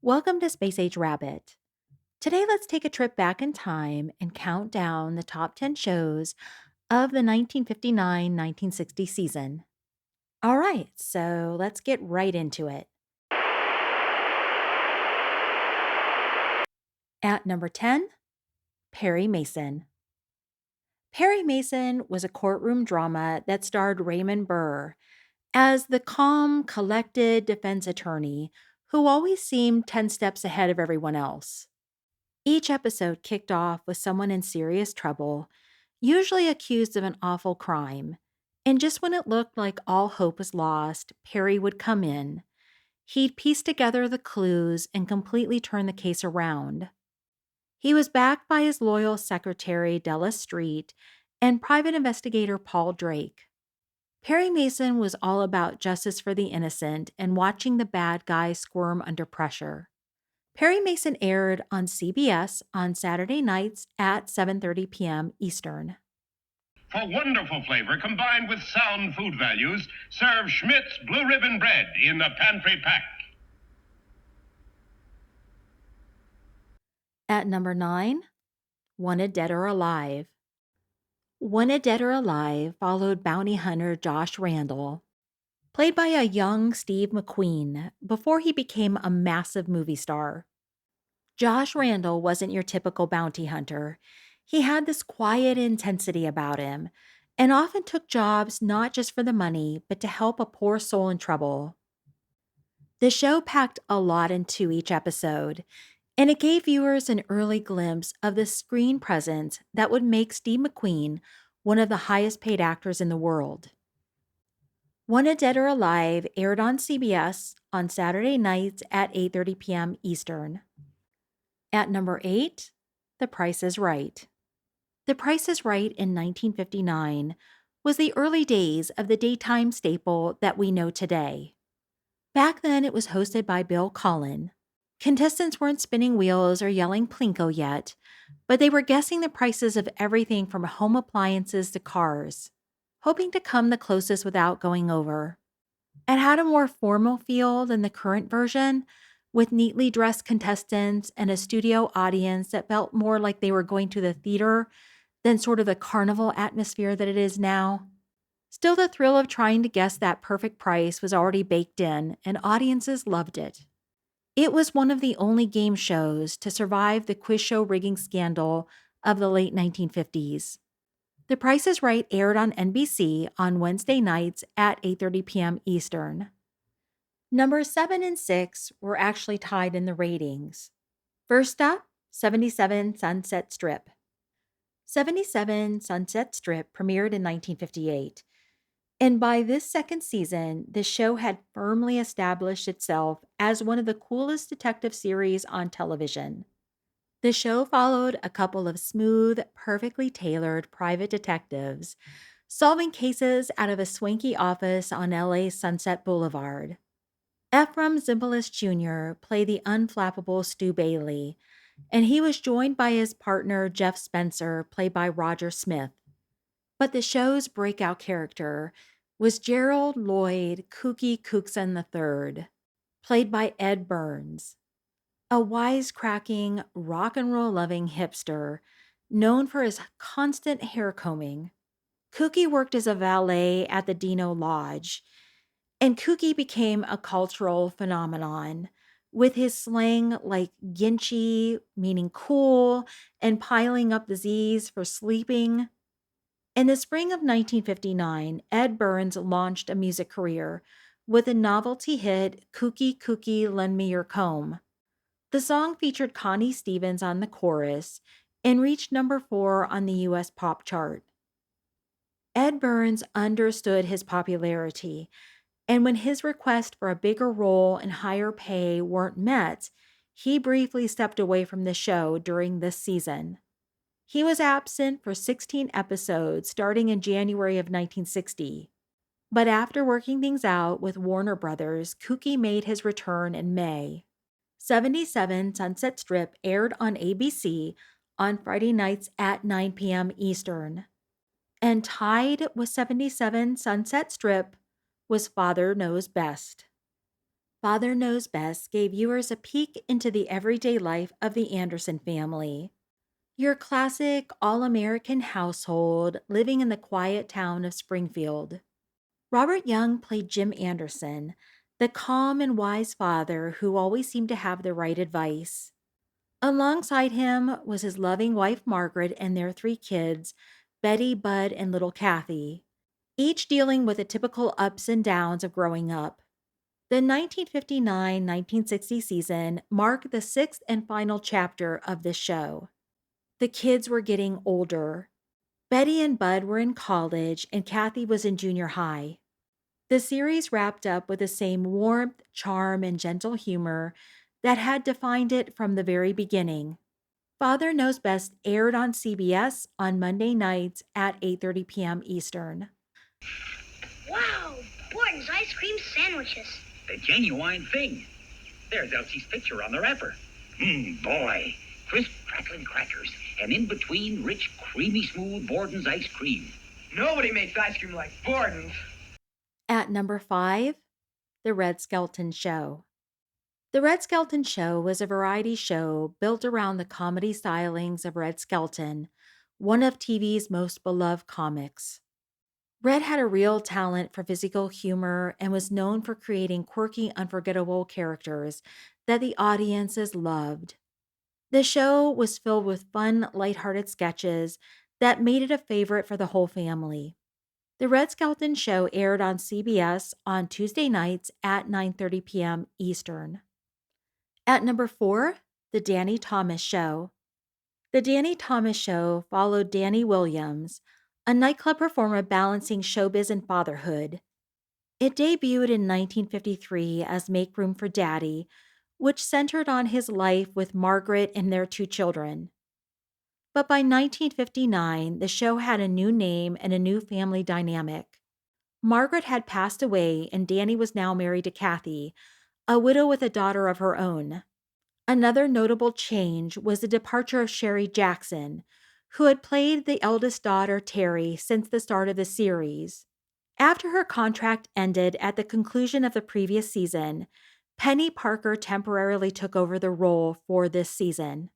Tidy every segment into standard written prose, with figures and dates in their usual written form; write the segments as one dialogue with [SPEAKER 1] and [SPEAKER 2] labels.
[SPEAKER 1] Welcome to Space Age Rabbit. Today, let's take a trip back in time and count down the top 10 shows of the 1959 1960 season. All right, so let's get right into it. At number 10, Perry Mason. Perry Mason was a courtroom drama that starred Raymond Burr as the calm, collected defense attorney who always seemed 10 steps ahead of everyone else. Each episode kicked off with someone in serious trouble, usually accused of an awful crime. And just when it looked like all hope was lost, Perry would come in. He'd piece together the clues and completely turn the case around. He was backed by his loyal secretary, Della Street, and private investigator Paul Drake. Perry Mason was all about justice for the innocent and watching the bad guys squirm under pressure. Perry Mason aired on CBS on Saturday nights at 7:30 p.m. Eastern.
[SPEAKER 2] For wonderful flavor combined with sound food values, serve Schmidt's Blue Ribbon Bread in the pantry pack.
[SPEAKER 1] At number 9, Wanted Dead or Alive. Wanted Dead or Alive followed bounty hunter Josh Randall, played by a young Steve McQueen, before he became a massive movie star. Josh Randall wasn't your typical bounty hunter. He had this quiet intensity about him and often took jobs not just for the money, but to help a poor soul in trouble. The show packed a lot into each episode, and it gave viewers an early glimpse of the screen presence that would make Steve McQueen one of the highest paid actors in the world. Wanted Dead or Alive aired on CBS on Saturday nights at 8:30 p.m. Eastern. At number 8, The Price is Right. The Price is Right in 1959 was the early days of the daytime staple that we know today. Back then, it was hosted by Bill Cullen. Contestants weren't spinning wheels or yelling Plinko yet, but they were guessing the prices of everything from home appliances to cars, hoping to come the closest without going over. It had a more formal feel than the current version, with neatly dressed contestants and a studio audience that felt more like they were going to the theater than sort of the carnival atmosphere that it is now. Still, the thrill of trying to guess that perfect price was already baked in, and audiences loved it. It was one of the only game shows to survive the quiz show rigging scandal of the late 1950s. The Price is Right aired on NBC on Wednesday nights at 8:30 p.m. Eastern. Numbers 7 and 6 were actually tied in the ratings. First up, 77 Sunset Strip. 77 Sunset Strip premiered in 1958, and by this second season, the show had firmly established itself as one of the coolest detective series on television. The show followed a couple of smooth, perfectly tailored private detectives solving cases out of a swanky office on LA's Sunset Boulevard. Ephraim Zimbalist Jr. played the unflappable Stu Bailey, and he was joined by his partner Jeff Spencer, played by Roger Smith. But the show's breakout character was Gerald Lloyd Kooky Cookson III, played by Ed Burns, a wisecracking, rock and roll loving hipster known for his constant hair combing. Kooky worked as a valet at the Dino Lodge, and Kooky became a cultural phenomenon with his slang like Ginchy, meaning cool, and piling up the Z's for sleeping. In the spring of 1959, Ed Burns launched a music career with the novelty hit Kooky Kooky Lend Me Your Comb. The song featured Connie Stevens on the chorus and reached number 4 on the US pop chart. Ed Burns understood his popularity, and when his request for a bigger role and higher pay weren't met, he briefly stepped away from the show during this season. He was absent for 16 episodes starting in January of 1960. But after working things out with Warner Brothers, Kooky made his return in May. 77 Sunset Strip aired on ABC on Friday nights at 9 p.m. Eastern. And tied with 77 Sunset Strip was Father Knows Best. Father Knows Best gave viewers a peek into the everyday life of the Anderson family. Your classic all American household living in the quiet town of Springfield. Robert Young played Jim Anderson, the calm and wise father who always seemed to have the right advice. Alongside him was his loving wife Margaret and their three kids, Betty, Bud, and little Kathy, each dealing with the typical ups and downs of growing up. The 1959-1960 season marked the sixth and final chapter of this show. The kids were getting older. Betty and Bud were in college, and Kathy was in junior high. The series wrapped up with the same warmth, charm, and gentle humor that had defined it from the very beginning. Father Knows Best aired on CBS on Monday nights at 8:30 p.m. Eastern.
[SPEAKER 3] Wow, Borden's ice cream sandwiches.
[SPEAKER 4] The genuine thing. There's Elsie's picture on the wrapper. Boy. Crisp, crackling crackers. And in between, rich, creamy smooth Borden's ice cream.
[SPEAKER 5] Nobody makes ice cream like Borden's.
[SPEAKER 1] At number 5, The Red Skelton Show. The Red Skelton Show was a variety show built around the comedy stylings of Red Skelton, one of TV's most beloved comics. Red had a real talent for physical humor and was known for creating quirky, unforgettable characters that the audiences loved. The show was filled with fun, lighthearted sketches that made it a favorite for the whole family. The Red Skelton Show aired on CBS on Tuesday nights at 9:30 p.m. Eastern. At number 4, The Danny Thomas Show. The Danny Thomas Show followed Danny Williams, a nightclub performer balancing showbiz and fatherhood. It debuted in 1953 as Make Room for Daddy, which centered on his life with Margaret and their two children. But by 1959, the show had a new name and a new family dynamic. Margaret had passed away, and Danny was now married to Kathy, a widow with a daughter of her own. Another notable change was the departure of Sherry Jackson, who had played the eldest daughter, Terry, since the start of the series. After her contract ended at the conclusion of the previous season, Penny Parker temporarily took over the role for this season,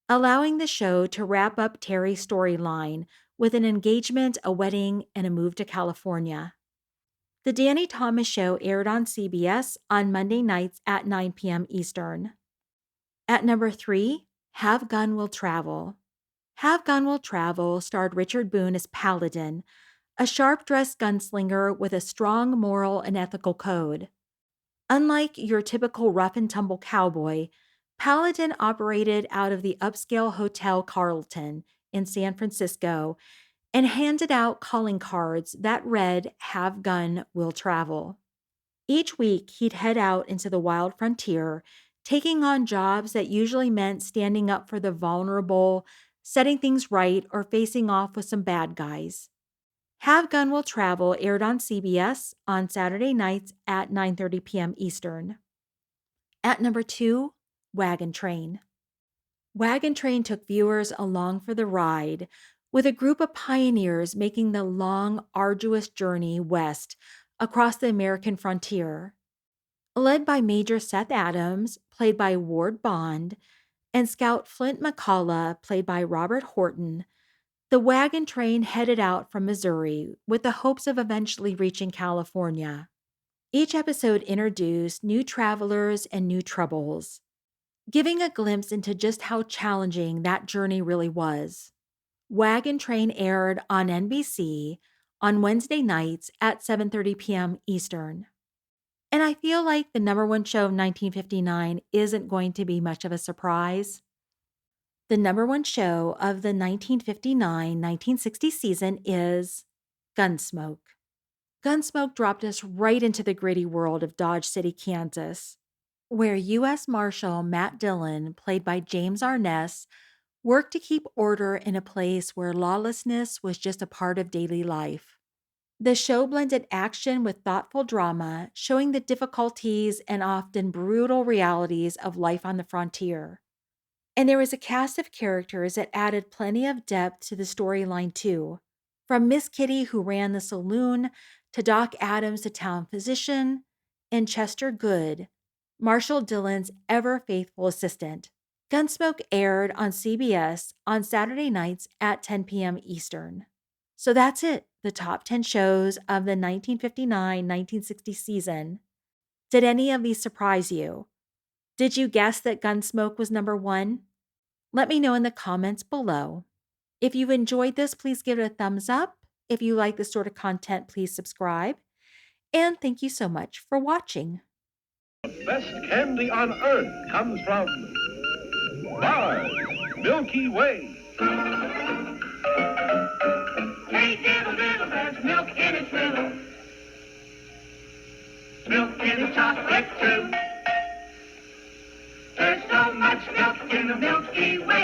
[SPEAKER 1] allowing the show to wrap up Terry's storyline with an engagement, a wedding, and a move to California. The Danny Thomas Show aired on CBS on Monday nights at 9 p.m. Eastern. At number 3, Have Gun Will Travel. Have Gun Will Travel starred Richard Boone as Paladin, a sharp-dressed gunslinger with a strong moral and ethical code. Unlike your typical rough-and-tumble cowboy, Paladin operated out of the upscale Hotel Carlton in San Francisco and handed out calling cards that read, Have Gun Will Travel. Each week, he'd head out into the wild frontier, taking on jobs that usually meant standing up for the vulnerable, setting things right, or facing off with some bad guys. Have Gun Will Travel aired on CBS on Saturday nights at 9:30 p.m. Eastern. At number 2, Wagon Train. Wagon Train took viewers along for the ride, with a group of pioneers making the long, arduous journey west across the American frontier. Led by Major Seth Adams, played by Ward Bond, and Scout Flint McCullough, played by Robert Horton, the wagon train headed out from Missouri with the hopes of eventually reaching California. Each episode introduced new travelers and new troubles, giving a glimpse into just how challenging that journey really was. Wagon Train aired on NBC on Wednesday nights at 7:30 p.m. Eastern. And I feel like the number one show of 1959 isn't going to be much of a surprise. The number one show of the 1959-1960 season is Gunsmoke. Gunsmoke dropped us right into the gritty world of Dodge City, Kansas, where U.S. Marshal Matt Dillon, played by James Arness, worked to keep order in a place where lawlessness was just a part of daily life. The show blended action with thoughtful drama, showing the difficulties and often brutal realities of life on the frontier. And there was a cast of characters that added plenty of depth to the storyline, too. From Miss Kitty, who ran the saloon, to Doc Adams, the town physician, and Chester Good, Marshall Dillon's ever-faithful assistant. Gunsmoke aired on CBS on Saturday nights at 10 p.m. Eastern. So that's it, the top 10 shows of the 1959-1960 season. Did any of these surprise you? Did you guess that Gunsmoke was number 1? Let me know in the comments below. If you enjoyed this, please give it a thumbs up. If you like this sort of content, please subscribe. And thank you so much for watching.
[SPEAKER 2] The best candy on earth comes from Mars, Milky Way.
[SPEAKER 6] Hey, diddle, diddle, there's milk in its riddle. Milk in the chocolate too. There's so much milk in the Milky Way.